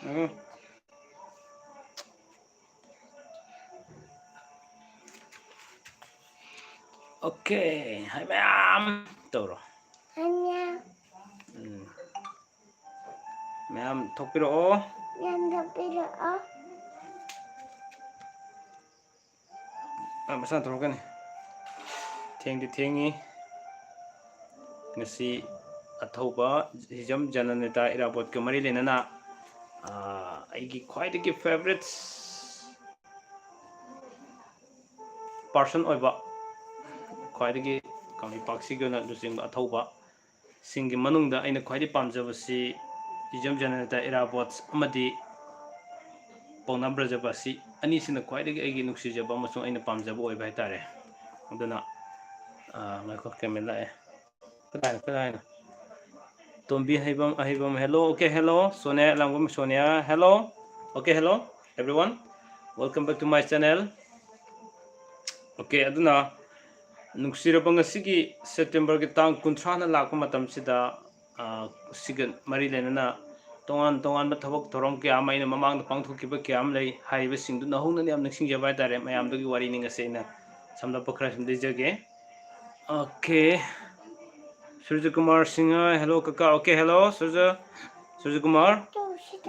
Okay, hi ma'am. Toro. Anya. Ma'am, tokpiro. Yan tapiro oh. Basta toro kan. Thengi. Ngasi athoba hijam jananeta irabot ka mari lenana. Aigi khwaidagi favorites person oiba khwaidagi kami paksigona lusing athoba singi manungda aina khwaidi pamjabasi hijam jananeta irabot amadi Pauna Brajabasi ani sina khwaidagi aigi nuksijaba amasung aina pamjaba oiba haitare aduna ngako kamela e kada Tombi Haibam, hello, okay, hello, Sonia Langum, Sonia, hello, okay, hello, everyone, welcome back to my channel. Okay, aduna nuksirabang sigi September ki tang kuntrana lakpa matam sida sigan mari lenana tongan mathabak thorom kya ama ina mamang da pangthokiba kya am lei haiba singdu nahung na yam naksing jaba tare mayam dogi wari ninga seina samla pakra sim jage. Okay, Surya Kumar Singh, hello kaka, okay, hello Surya Kumar.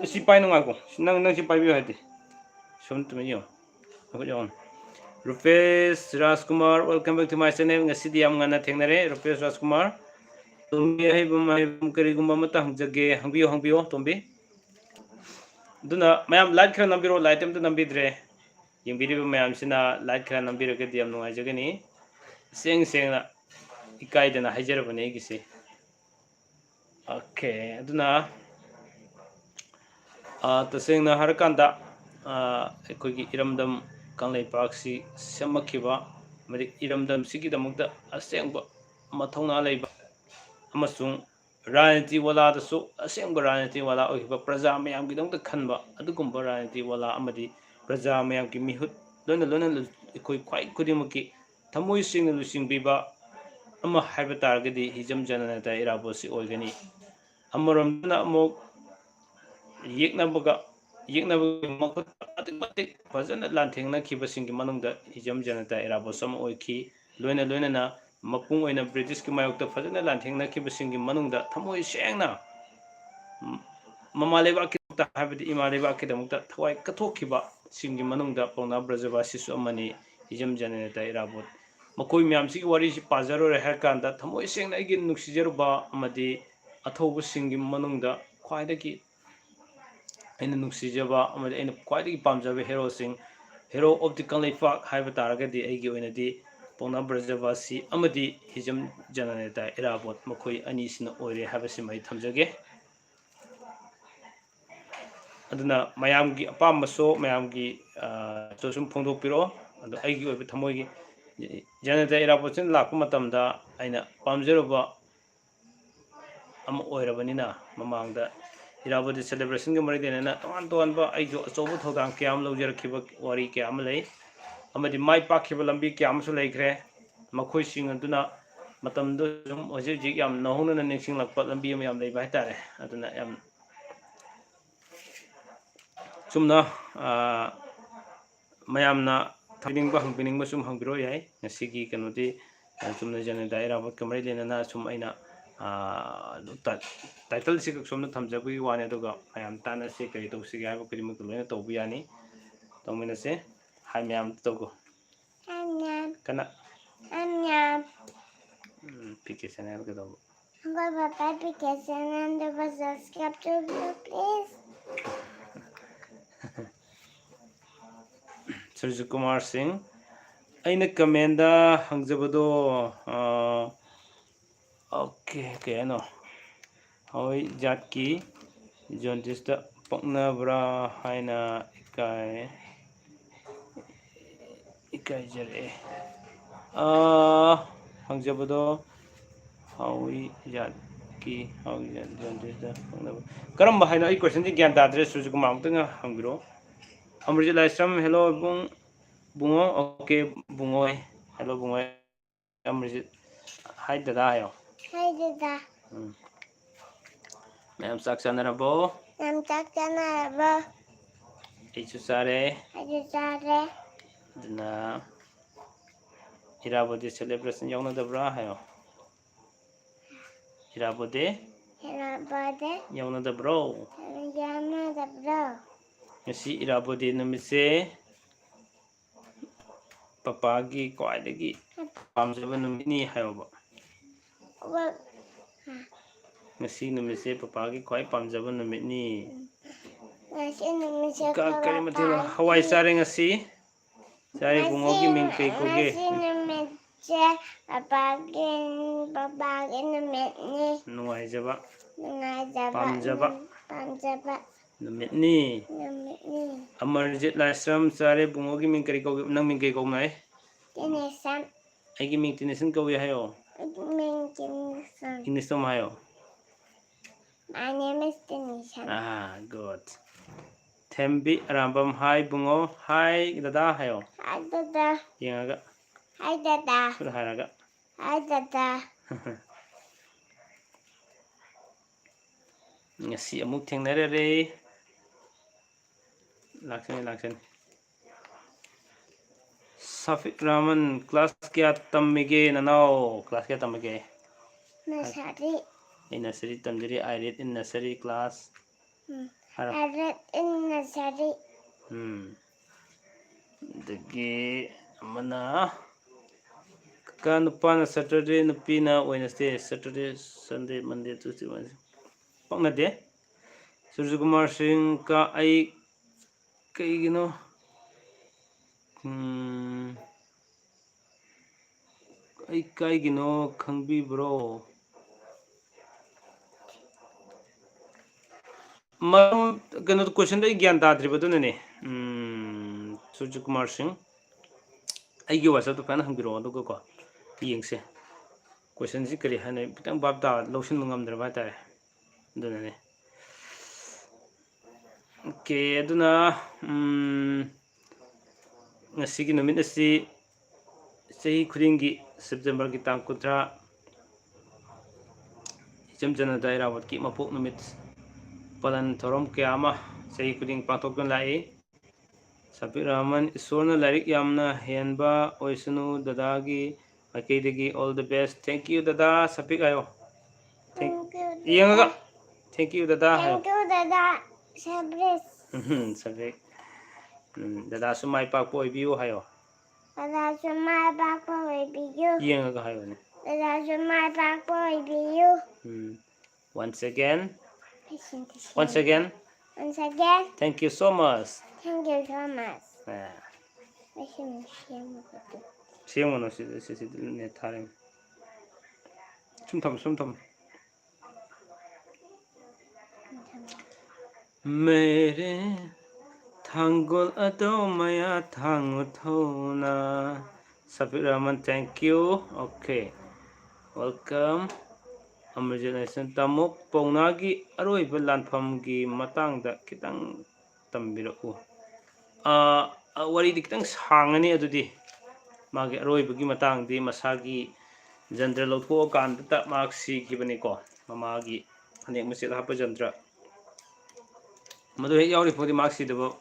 Si pai nang ako, nang si pai biyo hati. Som tumiyo. Ako yon. Rupesh Rajkumar, welcome back to my channel. Ngasi di am ngana thengnare Rupesh Rajkumar. Tombi haibam kari gumba mata hangjage hangbiyo tombi. Duna mayam light khara nambiro light am to nambidre. Yingbiri mayam sina light khara nambiro ke diam nungai jagani. Seng na ikai dana hajar bane gisi. Okay, aduna tasengna harakanda aikogi iramdam kanglei paksi semakiba mari iramdam sigi damukta asengba mathongna leiba amasung rajniti wala dasu asengba rajniti wala ohiba praja mayam gidamta khanba adugumba rajniti wala amadi praja mayam ki mihut lona ikoi khwai khudimaki thamoi singna lusingbiba ama haiba targadi hijam jananata irabosi oigani amaramdana amok yeknabaga makut atik fazana lanthengna khibasing manungda hijam janata irabosam oiki loina na mapung oina british ki mayokta fazana lanthengna khibasing manungda thamoi sengna mamaleba ki ta habidi imaleba ki damukta thawai kathokhiba singi manungda Pauna Brajabasi su amani hijam janata irabot makoi myam si wari si pajaro re harkanda thamoi sengna igi nuksijeruba amadi athobu singi manungda khwaidagi aina nuksijaba amadi aina khwaidagi pamjaba hero of the Kangleipak haiba taragadi aigi oinadi Pauna Brajabasi amadi hijam jananeta irabot makoi ani sina oire habasi mai thamjage aduna mayamgi apambaso mayamgi sum phongdokpiro adu aigi oiba thamoigi jananeta irabot sin lakpa matamda aina pamjeruba ama oirabanina mamangda irabodi celebration ke mari denana toan ba aijo achobu thodang kyam lojarakiba wari kyam lei amadi mai pakhiba lambi kyam su leikre makhoi sing aduna matamdo sum hoji yam nahuna ningsing lakpa lambi yam lei bai tare aduna yam sumna mayamna thading ba hangpining ba sum hangbiro yai ngasigi kanodi sumna jana daira bot kamari denana sum aina title si somna thamjabui wane aduga mayam tana se kari tawsi ga ba kudimuk loina tawbu yani tawmina se hai mayam tawgo kana PK channel ka daw Papa PK channel and subscribe to you please. Surya Kumar Singh aina kamenda hangjabado okay ano hoi jat ki jaundice da paknabra haina ikai jare hangjabado hoi jat ki hoi jaundice da paknabra karamba haina ai question ji gyan dadre Surya Kumar mutanga hangbiro Amrjit Laisram hello bungo okay bungo hello bungo Amrjit hi dada ayo Hi dada ma'am saksanarabo Nam chắc chắn là vâng. Isu sare. Hãy ra ra. Duna Irabodi celebration yauna dabra hayo. Irabodi Hãy bode. yauna dabro. Hãy gana đập đầu. Ngasi Irabodi numitse papagi kwaidagi pamjaba numitni hayo ba. Vâng. Ngasi numitse papagi kwai pamjaba numitni. Ngasi numitse Kari matilo hawai sare ngasi. Sare bungogi ming kay koge. Ngasi numitse papagi numitni. Nuwaijaba. Nungajaba. Pamjaba. Pamjaba. Numitni. Numitni. Amarjit Lasram sare bungogi ming kay koge nang ming kay kogna Tinesan. Aigi ming tinesan kawi hayo. Ming Tinesan. English tom hayo. My name is Tinesan. Good. Thembi Rambam hi bungo hi dada hayo. Hi dada. Yengaga. Hi dada. Sudah haraga. Hi dada. Ngasi amuk thengnarare. Laksani. Safik Raman class kya tammige nanao class kya tammige. Nursery. In nursery tamjiri I read in nursery class. I read in nursery. Dagi mana ka nupa na Saturday nupi na Wednesday Saturday Sunday Monday Tuesday Wednesday pakna de Surya Kumar Singh ka ai kaigino ai kaigino khangbi bro ma kano question dai gyan ta dri badu ne Surya Kumar Singh ai gi whatsapp to fan hangbiro ado ko yengse question si kari hane bitang bab da losin ngam dra ba tare duna ne okay aduna ngasi gi numit asi sahi khudingi September ki tang kutra jam jana daira wat ki mapok numit palan thorom kyama sahi khuding patok kan lai Safik Rahman Isorna Larik Yamna Henba Oisunu Dadagi Akaidagi all the best. Thank you Dada Safik ayo. Thank you. Iyangaga. Thank you Dada. Thank you dada. Sabres. Safik. Dada sumai pak po ibiyo hayo. Dada sumai pak po ibiyo. Iyangaga hayo ne. Dada sumai pak po ibiyo. Once again. Once again. Thank you so much. Thank you so much. Siamo no si ne tharim. Sum tham. Mere thangol ado maya thangu thona. Safik Rahman, thank you. Okay. Welcome. Amarjanasan tamok paunagi aroi belanfam gi matang da kitang tambiraku. Wari di kitang sangani adudi. Magi aroi bagi matang di masagi jandra lotko kan ta maksi gibani ko. Mamagi hanek masit hapa jandra. Madu yauri podi maksi deba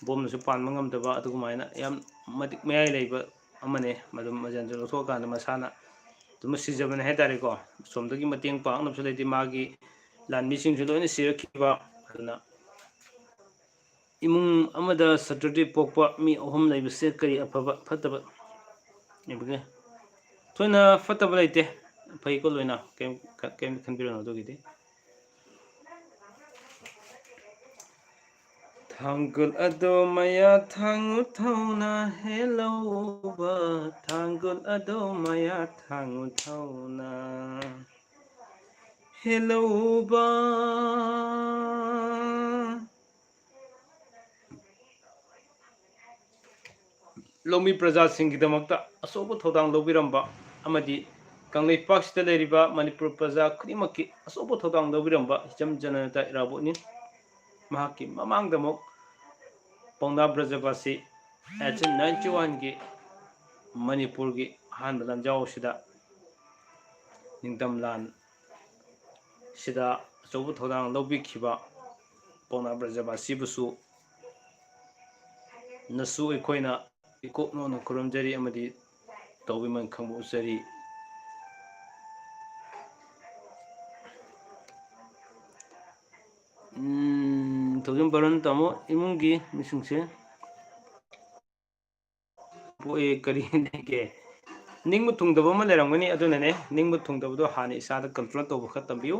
bom su pan mangam deba atu kumaina yam matik mayai leiba amane madu jandra lotko kan masana तुम सिजबन है तारे को सोमदगी मतेंग पांग नबसु लेति मागी लानमी सिंगसु लोइना सिरखिबा अदुना इमुंग अमदा Saturday पोकपा मी अहम लेबसे करी अफबा फतबा नेबगे थोइना फतबा लेते फै को लोइना केम खनबिरनो दोगिदि Thangul ado maya thangu thona hello ba Thangul ado maya thangu thona hello ba Lomi Praja Singh damakta asoba thodang lobiramba amadi kanglei paksita leriba Manipur Praja khudimaki asoba thodang lobiramba jam janata iraboni mahaki mamang damok Pongda Brajabasi at 91 gi Manipur gi Handalan Jaw Sida Ningdam Lan Sida Sobu Thodang Lobi Kiba ꯄꯥꯎꯅꯥ ꯕ꯭ꯔꯖꯕꯥꯁꯤꯕꯨꯁꯨ ꯅꯁꯨ ꯑꯩꯈꯣꯏꯅ ꯏꯀꯣꯛꯅꯣꯅ ꯈꯨꯔꯨꯝꯖꯔꯤ ꯑꯃꯗꯤ ꯇꯧꯕꯤꯃꯟ ꯈꯪꯕ ꯎꯠꯆꯔꯤ ꯊꯧꯖꯝ burn ꯇꯥꯃꯣ ꯏꯃꯨꯡꯒꯤ ꯃꯤꯁꯤꯡꯁꯦ ꯄꯣꯛꯑꯦ ꯀꯔꯤ ꯂꯩꯒꯦ ꯅꯤꯡꯕ ꯊꯨꯡꯗꯕ ꯑꯃ ꯂꯩꯔꯝꯒꯅꯤ ꯑꯗꯨꯅꯅꯦ ꯅꯤꯡꯕ ꯊꯨꯡꯗꯕꯗꯣ ꯍꯥꯟꯅ ꯏꯁꯥꯗ ꯀꯟꯇ꯭ꯔꯣꯜ ꯇꯧꯕ ꯈꯔ ꯇꯝꯕꯤꯌꯨ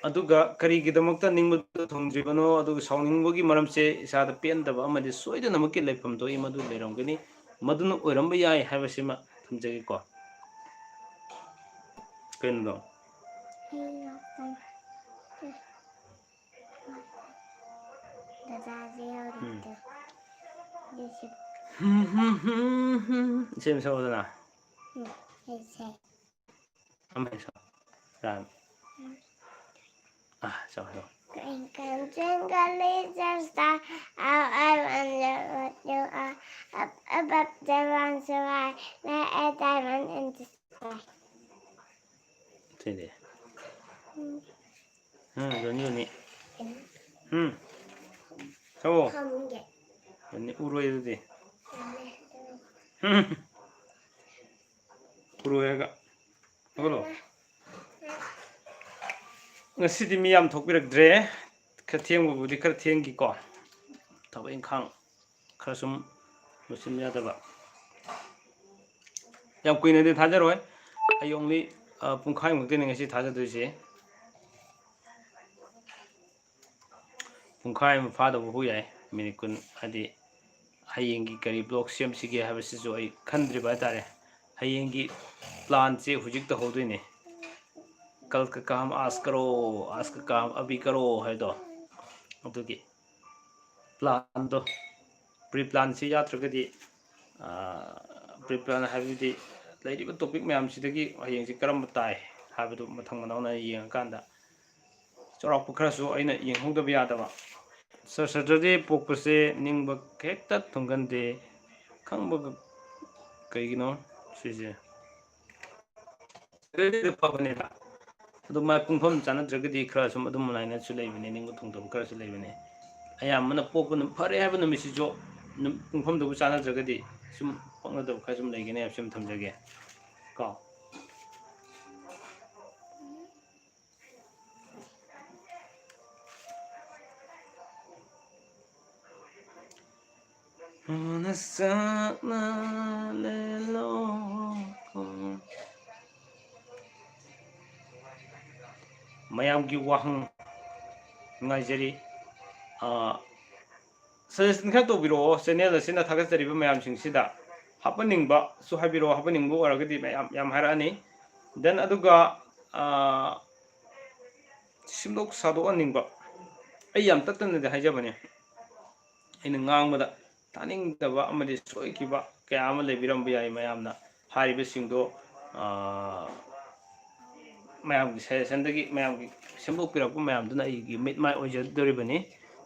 ꯑꯗꯨꯒ ꯀꯔꯤꯒꯤꯗꯃꯛꯇ ꯅꯤꯡꯕ ꯊꯨꯡꯗ꯭ꯔꯤꯕꯅꯣ ꯑꯗꯨꯒ ꯁꯥꯎꯅꯤꯡꯕꯒꯤ ꯃꯔꯝꯁꯦ ꯏꯁꯥꯗ ꯄꯦꯟꯗꯕ ꯑꯃꯗꯤ ꯁꯣꯏꯗꯅꯃꯛꯀꯤ ꯂꯩꯐꯝ ꯊꯣꯛꯏ ꯃꯗꯨ ꯂꯩꯔꯝꯒꯅꯤ ꯃꯗꯨꯅ ꯑꯣꯏꯔꯝꯕ ꯌꯥꯏ ꯍꯥꯏꯕꯁꯤꯃ ꯊꯝꯖꯒꯦꯀꯣ ꯀꯩꯅꯣ 이제 무서워하잖아. 한번 해서. 란. 아, 잠깐만. Twinkle, twinkle, little star, how I wonder what you are. Up above the one so high, like a diamond in the sky. 되네. 연이. 저거. 연이 울어야 돼. 울어야가. 그걸로. ngasi mi yam thokbirak dre khathiang budi khar thiang gi ko thaba inkhang khasum musim ya daba yam kuina de thajaroi I only pungkhai mukte ngasi thajadoi pungkhai ma phada bu yai minikun adi hayengi kari block sem sige habasisu ai khandri ba tare hayengi plan che hujik ta hodoi ne कल का काम आज करो आज का काम अभी करो है तो अदुगी प्लान तो प्री प्लान से यात्रगदी प्री प्लान हाबिदि लैरिबा टॉपिक मैम सिदगी हयेंग सि करम ताई हाबिदु मथंग मनावना येंग कांदा चौराक खरसु अइना येंगहोंदबा यादबा सटरडे पोकपसे निंगबा हेक्ता थुंगंदे खंगबा कइगिनो सिजे सटरडे पाबनेला ꯑꯗꯨ ꯃꯥ ꯄꯨꯡꯐꯝ ꯆꯥꯟꯅꯗ꯭ꯔꯒꯗꯤ ꯈꯔ ꯁꯨꯝ ꯑꯗꯨꯝ ꯂꯥꯏꯅꯁꯨ ꯂꯩꯕꯅꯦ ꯅꯤꯡꯕ ꯊꯨꯡꯗꯕ ꯈꯔꯁꯨ ꯂꯩꯕꯅꯦ ꯑꯌꯥꯝꯕꯅ ꯄꯣꯛꯄ ꯐꯔꯦ ꯍꯥꯏꯕ ꯅꯨꯃꯤꯠꯁꯤꯁꯨ ꯄꯨꯡꯐꯝꯗꯨꯕꯨ ꯆꯥꯟꯅꯗ꯭ꯔꯒꯗꯤ ꯁꯨꯝ ꯄꯛꯅꯗꯕ ꯈꯔ ꯁꯨꯝ ꯂꯩꯒꯅꯤ ꯍꯥꯏꯕꯁꯤ ꯑꯃ ꯊꯝꯖꯒꯦ ꯀꯣ ꯃꯌꯥꯝꯒꯤ ꯋꯥꯍꯪ ꯅꯨꯡꯉꯥꯏꯖꯔꯤ ꯁꯖꯦꯁꯟ ꯈꯔ ꯇꯧꯕꯤꯔꯛꯑꯣ ꯆꯦꯅꯦꯜ ꯑꯁꯤꯅ ꯊꯥꯒꯠꯆꯔꯤꯕ ꯃꯌꯥꯝꯁꯤꯡꯁꯤꯗ ꯍꯥꯞꯄꯟꯅꯤꯡꯕꯁꯨ ꯍꯥꯏꯕꯤꯔꯛꯑꯣ ꯍꯥꯞꯄꯟꯅꯤꯡꯕ ꯑꯣꯏꯔꯒꯗꯤ ꯃꯌꯥꯝ ꯌꯥꯝ ꯍꯥꯏꯔꯛꯑꯅꯤ ꯗꯦꯟ ꯑꯗꯨꯒ ꯁꯤꯝꯗꯣꯛ ꯁꯥꯗꯣꯛꯍꯟꯅꯤꯡꯕ ꯑꯩ ꯌꯥꯝ ꯇꯠꯇꯅꯗꯤ ꯍꯥꯏꯖꯕꯅꯦ ꯑꯩꯅ ꯉꯥꯡꯕꯗ ꯇꯥꯅꯤꯡꯗꯕ ꯑꯃꯗꯤ ꯁꯣꯏꯈꯤꯕ ꯀꯌꯥ ꯑꯃ ꯂꯩꯕꯤꯔꯝꯕ ꯌꯥꯏ ꯃꯌꯥꯝꯅ ꯍꯥꯏꯔꯤꯕꯁꯤꯡꯗꯣ ꯃꯌꯥꯝꯒꯤ ꯁꯖꯦꯁꯟꯗꯒꯤ ꯃꯌꯥꯝꯒꯤ ꯁꯦꯝꯗꯣꯛꯄꯤꯔꯛꯄ ꯃꯌꯥꯝꯗꯨꯅ ꯑꯩꯒꯤ ꯃꯤꯠ ꯃꯥꯏ ꯑꯣꯏꯖꯗꯣꯔꯤꯕꯅꯤ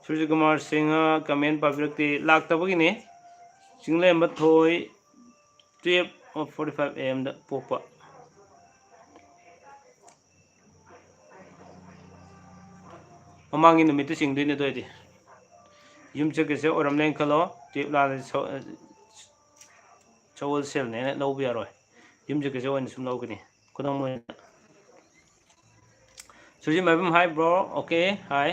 ꯁꯨꯔꯖꯤꯀꯨꯃꯥꯔ ꯁꯤꯡꯍ ꯀꯃꯦꯟ ꯄꯥꯕꯤꯔꯛꯇꯦ ꯂꯥꯛꯇꯕꯒꯤꯅꯤ ꯆꯤꯡꯂꯦꯝꯕ ꯊꯣꯏ 12:45 AM ꯗ ꯄꯣꯛꯄ ꯃꯃꯥꯡꯒꯤ ꯅꯨꯃꯤꯠꯇ ꯆꯤꯡꯗꯣꯏꯅꯦ ꯑꯗꯨ ꯑꯣꯏꯗꯤ ꯌꯨꯝ ꯆꯠꯀꯦꯁꯦ ꯑꯣꯏꯔꯝꯂꯦꯅ ꯈꯜꯂꯣ 12 ꯂꯥꯟꯗꯤ ꯁꯒꯣꯜꯁꯦꯜꯅꯦꯅ ꯂꯧꯕ ꯌꯥꯔꯣꯏ ꯌꯨꯝ ꯆꯠꯀꯦꯁꯦ ꯑꯣꯏꯅ ꯁꯨꯝ ꯂꯧꯒꯅꯤ ꯈꯨꯗꯝ ꯑꯣꯏꯅ ꯁꯨꯖꯤ ꯃꯥꯏꯕꯝ ꯍꯥꯏ ꯕ꯭ꯔꯣ ꯑꯣꯀꯦ ꯍꯥꯏ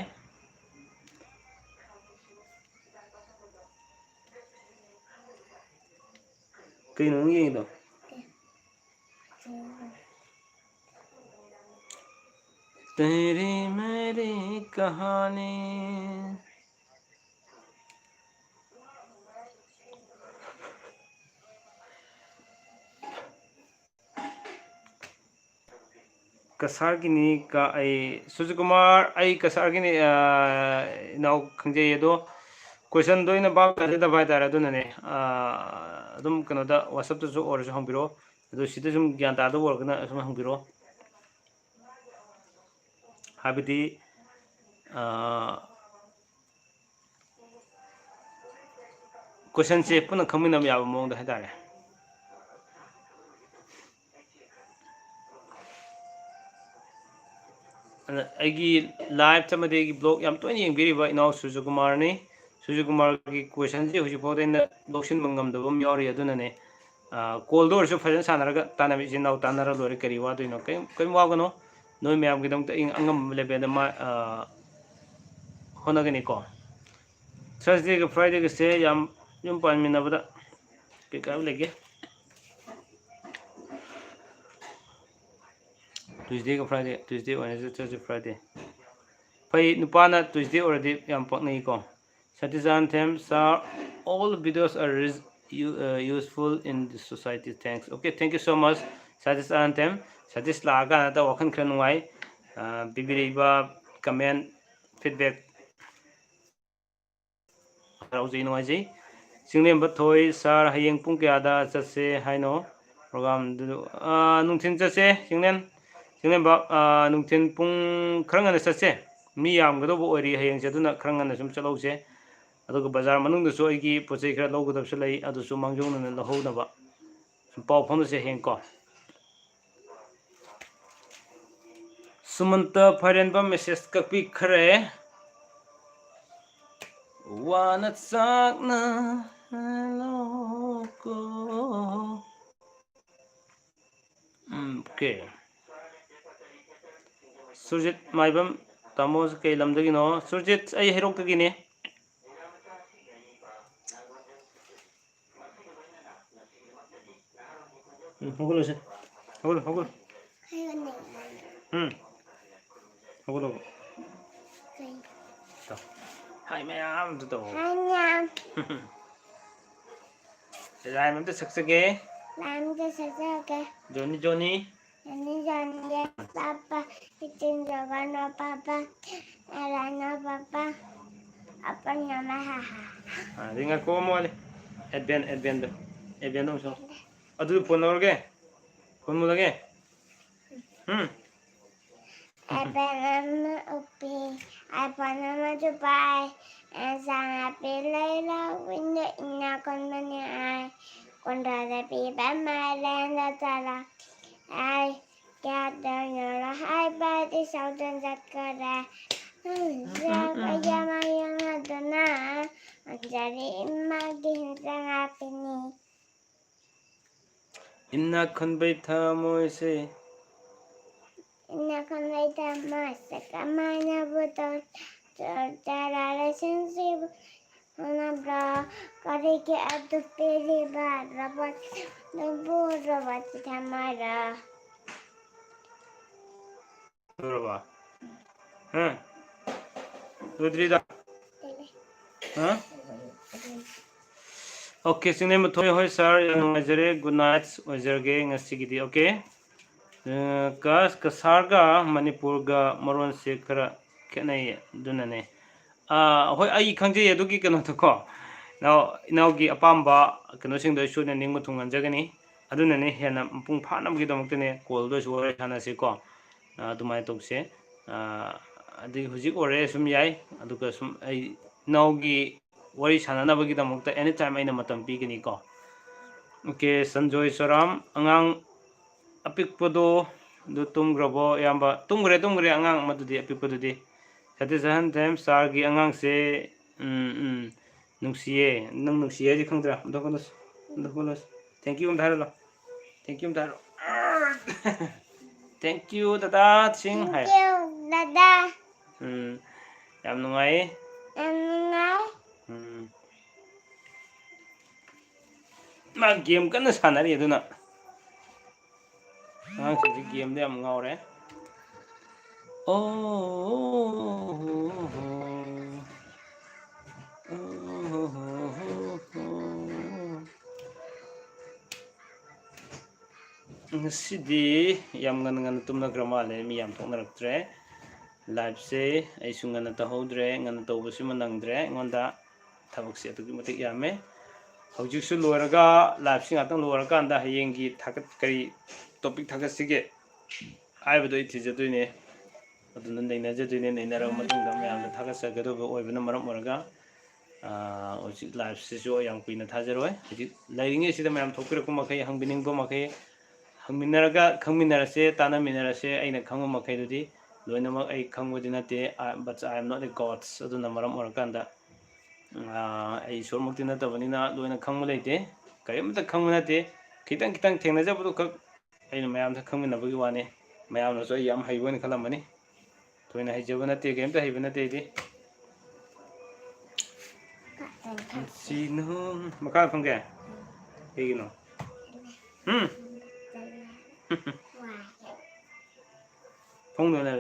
कहीं होंगे ये तो तेरी मेरी कहानी कसारगिनी का सुजी कुमार कसारगिनी नाउ खंजे दो क्वेश्चन दो इन बाप ताजे दबाई तारे अदुनने अदुम कनोदा व्हाट्सएप तो जो और जो हंबिरो अदु सिदे जुम ज्ञान तादो वर्गना असम हंबिरो हाबिदी क्वेश्चन से पुनः खमिनम याब मोंग दा तारे ꯑꯩꯒꯤ ꯂꯥꯏꯚ ꯑꯃꯗꯤ ꯑꯩꯒꯤ ꯕ꯭ꯂꯣꯛ ꯌꯥꯝ ꯇꯣꯏꯅ ꯌꯦꯡꯕꯤꯔꯤꯕ ꯏꯅꯥꯎ ꯁꯨꯔꯖꯀꯨꯃꯥꯔꯅꯤ ꯁꯨꯔꯖꯀꯨꯃꯥꯔꯒꯤ ꯀ꯭ꯋꯦꯁꯟꯁꯦ ꯍꯧꯖꯤꯛꯐꯥꯎꯗ ꯑꯩꯅ ꯂꯧꯁꯤꯟꯕ ꯉꯝꯗꯕ ꯑꯃ ꯌꯥꯎꯔꯤ ꯑꯗꯨꯅꯅꯦ ꯀꯣꯜꯗ ꯑꯣꯏꯔꯁꯨ ꯐꯖꯅ ꯁꯥꯟꯅꯔꯒ ꯇꯥꯟꯅꯕ ꯏꯆꯤꯟ ꯏꯅꯥꯎ ꯇꯥꯟꯅꯔ ꯂꯣꯏꯔꯦ ꯀꯔꯤ ꯋꯥꯗꯣꯏꯅꯣ ꯀꯔꯤꯝ ꯋꯥꯒꯅꯣ ꯅꯣꯏ ꯃꯌꯥꯝꯒꯤꯗꯃꯛꯇ ꯑꯩ ꯑꯉꯝꯕ ꯂꯦꯚꯦꯜꯗ ꯍꯣꯠꯅꯒꯅꯤꯀꯣ ꯊꯔꯁꯗꯦꯒ ꯐ꯭ꯔꯥꯏꯗꯦꯒꯁꯦ ꯌꯥꯝ ꯌꯨꯝ ꯄꯥꯟꯃꯤꯟꯅꯕꯗ ꯀꯩ ꯀꯥꯏꯕ ꯂꯩꯒꯦ ꯇ꯭ꯋꯤꯁꯗꯦꯒ Friday Tuesday Wednesday Thursday Friday ꯐꯩ ꯅꯨꯄꯥꯅ ꯇ꯭ꯋꯤꯁꯗꯦ ꯑꯣꯏꯔꯗꯤ ꯌꯥꯝ ꯄꯛꯅꯩꯀꯣ Satyajanthem sir, all videos are useful in the society. Thanks. Okay, thank you so much, Satyajanthem. Satish laga na wakan khran nuai. Bibiriba comment feedback. Raujai nuai ji. Singlem bathoi sir hayeng pung kya da chatse haino program du nungthin chatse singlem ba nungthin pung khranga na chatse mi yam gado bo ori hayeng chaduna khranga na sum chalause. ꯑꯗꯨꯒ ꯕꯖꯥꯔ ꯃꯅꯨꯡꯗꯁꯨ ꯑꯩꯒꯤ ꯄꯣꯠ ꯆꯩ ꯈꯔ ꯂꯧꯒꯗꯕꯁꯨ ꯂꯩ ꯑꯗꯨꯁꯨ ꯃꯥꯡꯖꯧꯅꯅ ꯂꯧꯍꯧꯅꯕ ꯁꯨꯝ ꯄꯥꯎ ꯐꯥꯎꯅꯁꯦ ꯍꯌꯦꯡꯀꯣ ꯁꯨꯃꯟꯇ ꯐꯥꯏꯔꯦꯟꯕ ꯃꯦꯁꯦꯖ ꯀꯛꯄꯤꯈ꯭ꯔꯦ ꯋꯥꯅ ꯆꯥꯛꯅ ꯂꯣꯀꯣ ꯑꯣꯀꯦ ꯁꯨꯔꯖꯤꯠ ꯃꯥꯏꯕꯝ ꯇꯥꯃꯣ ꯀꯩ ꯂꯝꯗꯒꯤꯅꯣ ꯁꯨꯔꯖꯤꯠ ꯑꯩ ꯍꯩꯔꯣꯛꯇꯒꯤꯅꯦ ꯍꯧꯒꯠꯂꯁꯦ ꯍꯧꯒꯠꯂꯣ ꯍꯧꯒꯠꯂꯣ ꯍꯧꯒꯠꯂꯣ ꯍꯥꯏ ꯃꯌꯥꯝꯗꯨ ꯇꯧ ꯔꯥꯏꯝ ꯑꯝꯇ ꯁꯛꯆꯒꯦ ꯖꯣꯅꯤ ꯖꯣꯅꯤ Papa, itin jogano papa, elano papa, apa nama haha. Ringa ko mo ale. Advent so. Adu phone lorge. Phone mo lage. Apana upi, apana majupai, sana pilai la winda ina konmani ai, konda da pi bamai lenda tala, ai gather your high by the southern zakara. Kaya yang ada na, jadi imagine sang apini. Inna khunbai tha moise. Inna khunbai tha moise. Kamana butol, cara relationship. Mana bra, kari ke adu peri bar, rabat, nabu rabat thamara. Duraba. Udrida. Okay, single mathoi hoi sir, ngajare good night ojarge ngasigidi okay. Kasarga Manipurga Maron se khara khenai dunane. Hoi ai khangje adugi kano to ko. Now inaugi apamba kano sing do su na ning muthung anjagani. Adunane hena pung phanam gi damuktene call do su ore thana se ko. Adumai tokse. Adi hujik ore sum yai aduga sum ai naugi wari sananabagi damukta anytime aina matam pigani ko. Okay, Sanjoy Saram angang apikpodo do tumgrabo yamba tumgre angang madudi apikpodudi Satyajanthem sargi angang se nungsiye nang nungsiye ji khangdra dokonos thank you umdharalo thank you dada sing hai Thank you, dada. yam nungai ma game kana sanari aduna angang se game de am ngaure ngasi yam ngan tumna gramale mi yam thoknaraktre live se ai sungana tahodre ngana tawbasi manangdre ngonda thabakse atugi matik yame hojik su loraga live sing atang loraga anda hayengi thakat kari topic thakat sige aibedo ithijatuine aduna nainajatuine nainara matungda mayamda thakat sagado oibana maram oraga hojik live se jo yam kuina thajaroi hojik lairinge sida mayam thokpirako makai hangbiningbo makai hangminaraga khangminarase tana minarase aina khangma makai dudi loinamak ai khangwadi nate but I am not a god aduna maram orakanda ai isor mukti natabanina loina khangma leite karimta khangma nate kitang kitang thengnajabdu khak aina mayam tha khangminabagi wani mayam na so yam haiboni khalamani toina haijaba nate karimta haiba nate di sinu makal phangge hegino phong do na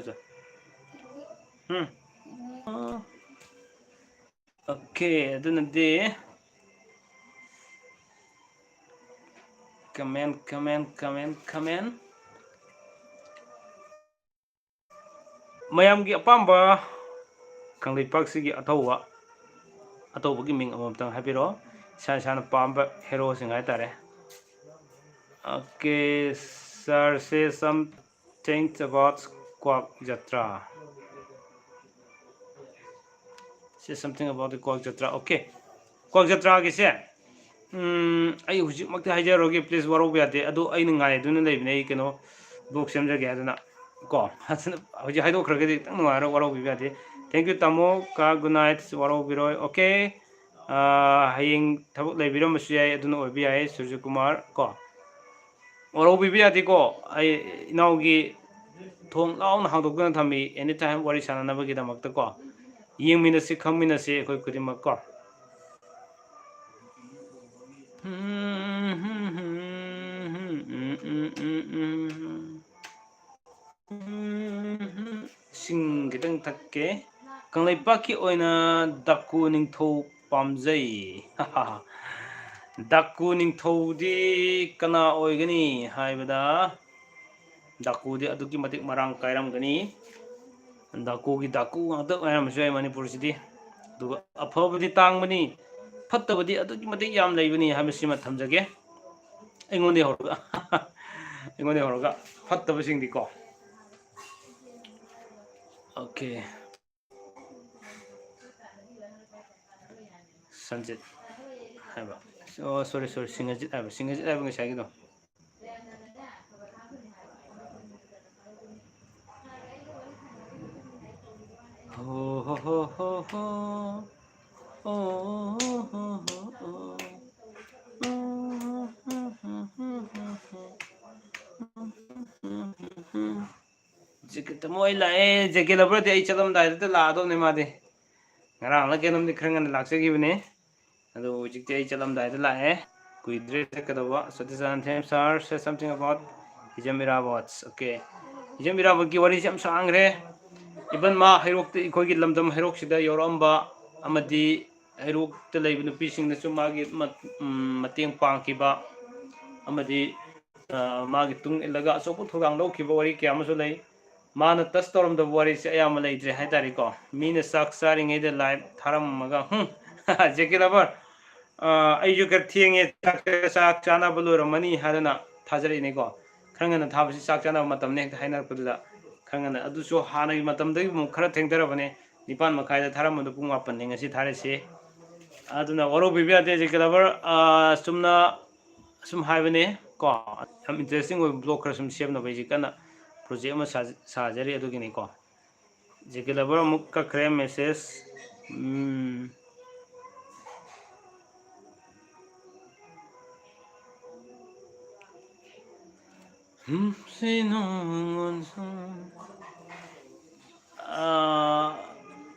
okay adunadi comment mayam gi apamba kanglei paksi gi athawa atawbagi ming amamtang habiro sana pamba hero sing hai tare okay sir say something about Kwak Jatra say something about the Kwak Jatra okay Kwak Jatra gi se ai hujik makta hajaroge please waro biate adu ai ngai duna leibne keno blog semjage aduna ko hasna hujik haido khrage tang ngaro waro biate thank you tamo ka good night waro biroi okay haying thabuk leibiram masuyai aduna obi ai Surya Kumar ko waro biate ko ai inaugi thong launa hangdokna thami anytime wari sananabagi damakta ko yengminasi khangminasi ekoi kudimak ko sing kitang takke kanglei paki oina Daku Ningthau pamjai Daku Ningthau di kana oigani haibada Daku di aduki matik marang kairam gani Daku gi Daku ngata ayam sai Manipur sidi duga afabadi tangmani fattabadi aduki matik yam leibani habisima thamjage engone horoga fattabasing di ko okay Sanjit haba oh sorry Singajit haba ngasai gitu ho ho ho ho ho oh jeket moi lae jeket labra de ai chalam dai de la do ne ma de ngarang la kenam ni khrangan lakse gi bne ado jikte ai chalam dai de la e kuidre thakadawa Satisan them sir say something about Hijamira watch okay Hijamira gi wari jam sangre even ma hairok te ikoi gi lamdam hairok sida yoramba amadi hairok te leibu nu pising na su magi mateng pangkiba amadi magi tung ilaga sopu thogang lo kiba wari kya masu lei mana tas toram da wari se ayama leidre hai tari ko mina sak saring ede live tharam maga jekirabar ai ju kar thienge sak chana bulur mani hadana thajari ne ko khangana thabasi sak chana matam ne haina kudula khangana adu so hana gi matam dai mu khara thengdara bane nipan makhai da tharam mu pung 8 ne ngasi thare se aduna waro bibya de jekirabar sumna sum haibane ko am interesting oi blog khara sum save na bai jikana project ma sajari adu gini ko jekirabar mukka khre message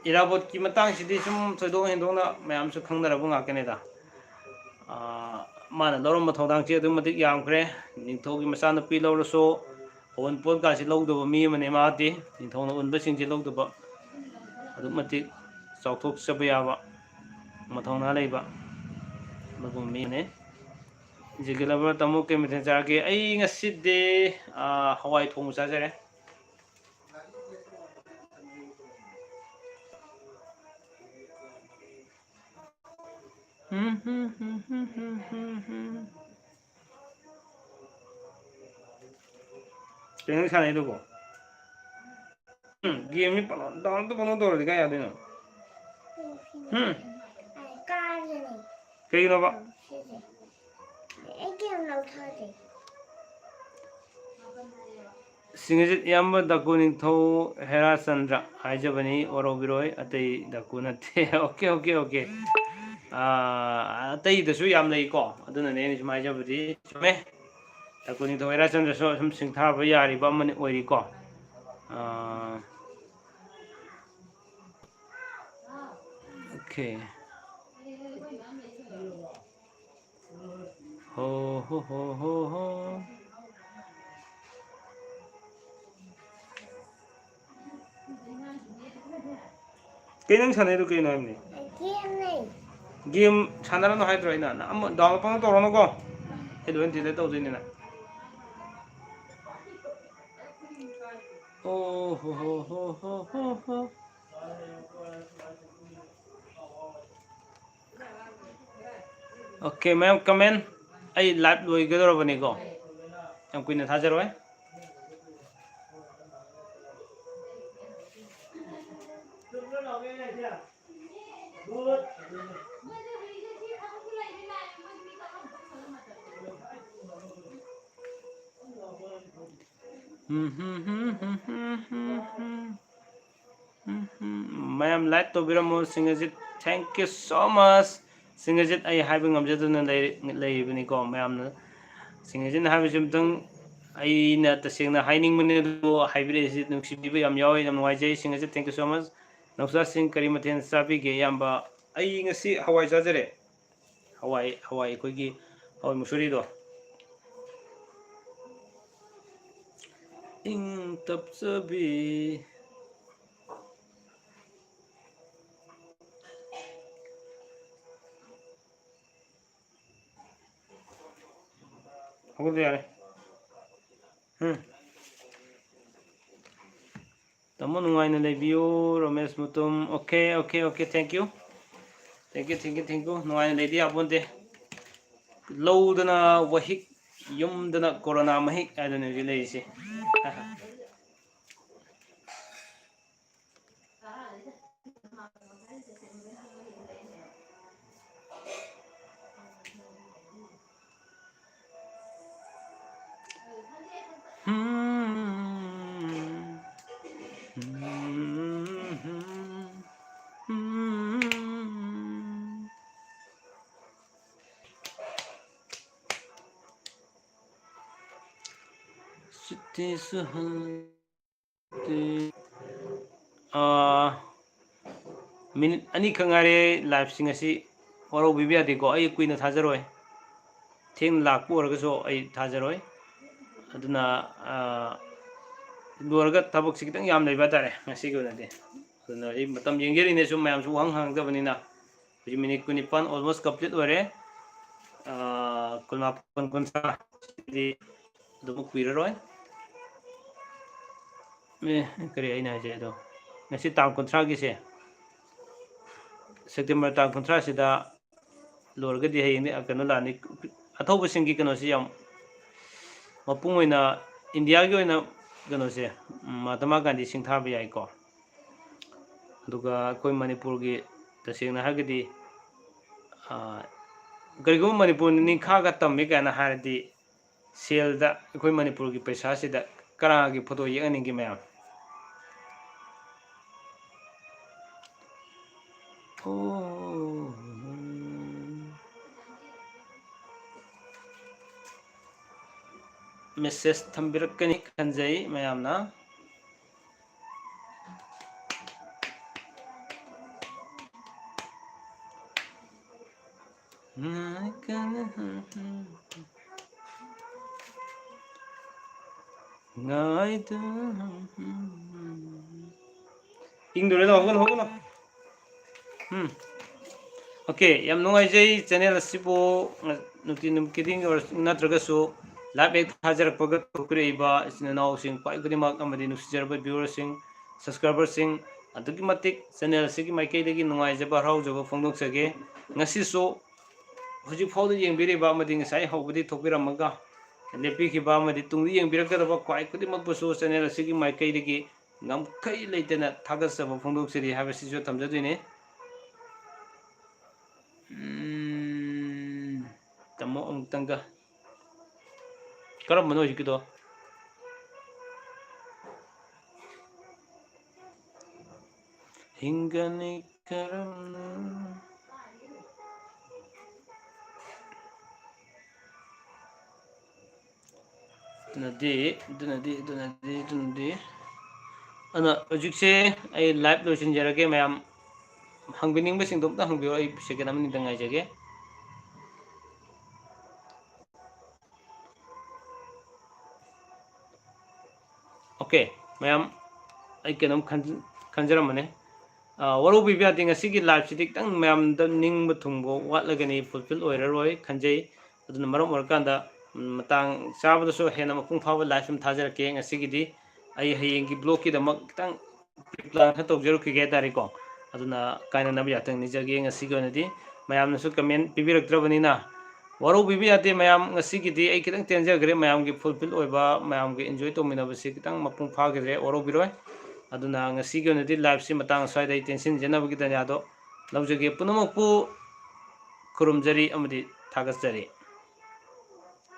irabot ki matang sidi sum thoidong hendong na mayam su khangdarabu ngakeneda mana lorom mathodang che adum madik yamkhre ningthogi masana pi lawraso on pon ka si lawdaba mi mane maati ningthona unba singji lawdaba adum matik chawthok chaba yaba mathona leiba magum mi ne jigilaba tamu ke mithen charge ai ngaside hawai thong chajare Tenang sana itu kok. Game ni down tu penuh tu, dikai ada ni. Kayak gini apa? Singajit yamba daku ningthau Hera Chandra haijabani orobiroi atei daku nate. Okay, okay, okay. Atei dasu yam lei ko aduna ne ni sumai jabudi chume daku ningthau Hera Chandra so sum singtha ba yari ba mani oiri ko. Okay. Ho ho ho ho ho. Kenang sanai du kenang ni. Game sanara no haidro ina na am download pang to rono ko. Edu enti le to jini na. Oh ho ho ho ho ho ho. Okay, ma'am comment. Ai live loi gedoro bani ko. Am kuina thajar hoy. Ma'am live to biramo Singajit. Thank you so much. Singajit ai having amjaduna lay bani ko ma'am na. Singajit have simtang ai na tasing na hiding mani do hybrid is nuksibiba yam yaw yam wajay Singajit. Thank you so much. Nausa sing karimaten sabi ge yamba ai ngasi hawai jajare. Hawai koi gi hawai musuri do. Ing tapsabi. Ako diyan. Tamo nungay na view Ramesh Mutum. Okay, okay, okay. Thank you. Thank you. Nungay na lady abonte. Low na wahik yum na corona mahik. I don't know really si. Minute ani kangare live sing asi waro bibia de ko ai kuina thajaroi thing lak pu orga so ai thajaroi aduna luarga tabuk sikitang yam nei batare ngasi ko nade aduna ai matam yengeri ne sum mayam su hang da banina ji minute kuni pan almost complete ore kulma pan kunsa di dumuk piraroi me kare ai na je do ngasi tam kontra gi se September tang kontra sida lorga di hayni akano lani athoba singi kano si yam mapung oina India gi oina kano se Mahatma Gandhi singtha ba yai ko aduga koi Manipur gi tasengna hagadi garigum Manipur ni kha ga tammi kana haradi sel da koi Manipur gi paisa sida kara gi photo yeng gi mayam message thambirakkani khanjai mayamna ngai tu ingdore da hogan okay yam nungai jai channel asibo nuti num kidding or natraga so live ek hajar pagat pukre ba sinanaw sing pai gudi mak amadi nusijar ba viewers sing subscribers sing adugi matik channel sigi maikei degi nungai jaba rau jaba phongdok sage ngasi so huji phawdu yengbiri ba amadi ngasai hawbudi thokbiramaga lepi ki ba amadi tungdi yengbiraka ba kwai gudi mak ba so channel sigi maikei degi ngam kai leitena thagas ba phongdok siri haba sijo thamjadine tamo ang tangga karam mano hikido hingani karamna dunadi ana hojikse ai live losin jarage mayam hangbining ba singdom ta hangbiyo ai second amni dangai jage okay mayam ai kenam khanjaram mane waro bibya ding asigi live sidik tang mayam da ning ba thungbo watlagani fulfill oiraroi khanjai aduna maram orkanda matang sabada so hena mapung phawa live sim thajarake ngasigidi ai hayengi blog ki damak tang plan ha tawjero ki ge tari ko aduna kaina nabi atang ni jage ngasigi onadi mayam nasu comment pibiraktrabani waro bibi ate mayam ngasigidi ai kitang tenjagre mayam gi fulfill oiba mayam gi enjoy to minabasi kitang mapung phagre waro biroi aduna ngasigi onadi live si matang swai dai tension jenabagi danya do lawjage punamakpu kurumjari amadi thagasjari